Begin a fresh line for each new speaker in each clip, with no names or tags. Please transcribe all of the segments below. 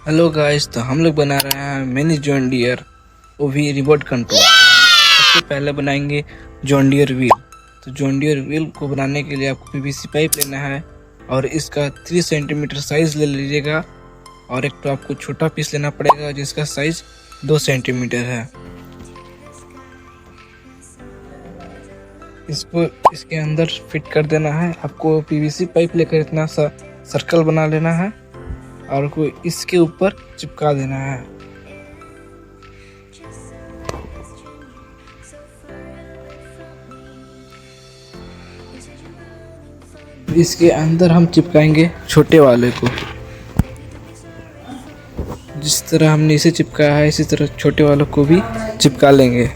Hello guys, तो हम लोग बना रहे हैं मिनी जॉन डियर वो भी रिमोट कंट्रोल। सबसे पहले बनाएंगे जॉन डियर व्हील। तो जॉन डियर व्हील को बनाने के लिए आपको पीवीसी पाइप लेना है और इसका 3 सेंटीमीटर साइज ले लीजिएगा। और एक तो आपको छोटा पीस लेना पड़ेगा जिसका साइज 2 सेंटीमीटर है। इसको इसके अंदर फिट कर देना है। आपको पीवीसी पाइप लेकर इतना सा सर्कल बना लेना है और को इसके ऊपर चिपका देना है। इसके अंदर हम चिपकाएंगे छोटे वाले को। जिस तरह हमने इसे चिपकाया है इसी तरह छोटे वालों को भी चिपका लेंगे।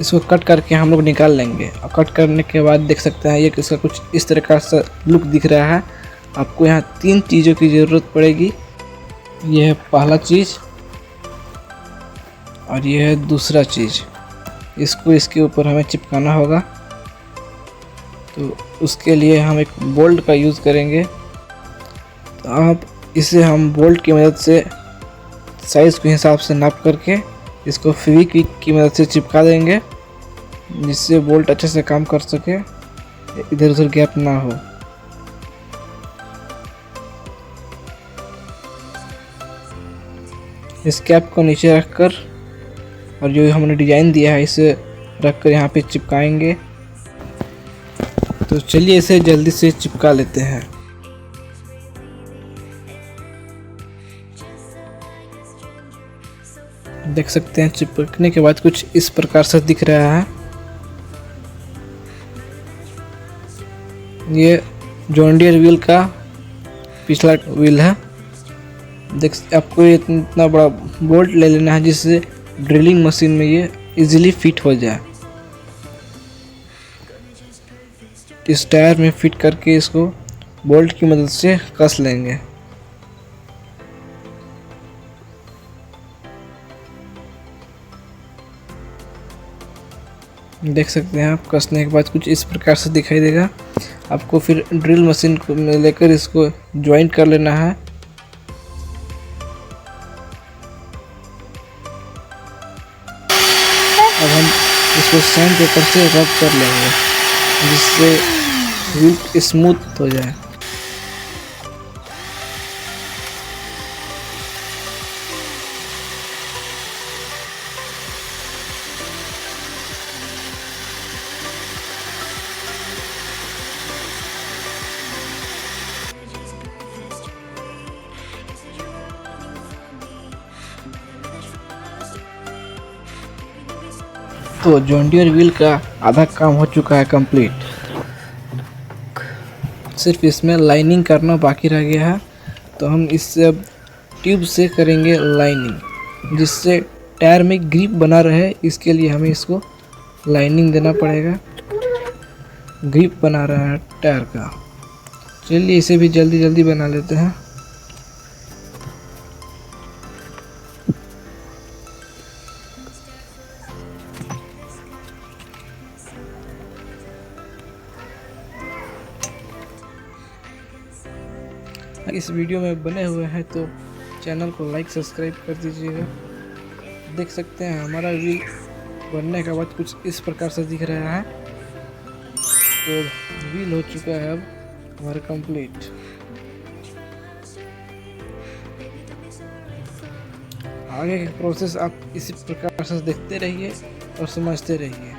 इसको कट करके हम लोग निकाल लेंगे और कट करने के बाद देख सकते हैं ये इसका कुछ इस तरह का सा लुक दिख रहा है। आपको यहाँ 3 चीज़ों की ज़रूरत पड़ेगी। यह है पहला चीज़ और यह है दूसरा चीज़। इसको इसके ऊपर हमें चिपकाना होगा। तो उसके लिए हम एक बोल्ट का यूज़ करेंगे। तो अब इसे हम बोल्ट की मदद से साइज़ के हिसाब से नाप करके इसको फेविक्विक की मदद से चिपका देंगे, जिससे बोल्ट अच्छे से काम कर सके, इधर उधर गैप ना हो। इस कैप को नीचे रखकर और जो हमने डिजाइन दिया है इसे रखकर यहाँ पे चिपकाएंगे। तो चलिए इसे जल्दी से चिपका लेते हैं। देख सकते हैं चिपकने के बाद कुछ इस प्रकार से दिख रहा है। ये जॉन डियर व्हील का पिछला व्हील है। आपको इतना बड़ा बोल्ट ले लेना है जिससे ड्रिलिंग मशीन में ये इजीली फिट हो जाए। इस टायर में फिट करके इसको बोल्ट की मदद से कस लेंगे। देख सकते हैं आप कसने के बाद कुछ इस प्रकार से दिखाई देगा। आपको फिर ड्रिल मशीन को लेकर इसको ज्वाइंट कर लेना है। अब हम इसको सैंड पेपर से रब कर लेंगे जिससे व्हील स्मूथ हो जाए। तो जॉन डियर व्हील का आधा काम हो चुका है कंप्लीट। सिर्फ इसमें लाइनिंग करना बाकी रह गया है। तो हम इससे अब ट्यूब से करेंगे लाइनिंग, जिससे टायर में ग्रिप बना रहे। इसके लिए हमें इसको लाइनिंग देना पड़ेगा। ग्रिप बना रहा है टायर का। चलिए इसे भी जल्दी जल्दी बना लेते हैं। इस वीडियो में बने हुए हैं तो चैनल को लाइक सब्सक्राइब कर दीजिएगा। देख सकते हैं हमारा व्हील बनने के बाद कुछ इस प्रकार से दिख रहा है। तो व्हील हो चुका है अब हमारा कंप्लीट। आगे का प्रोसेस आप इसी प्रकार से देखते रहिए और समझते रहिए।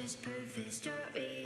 just perfect story.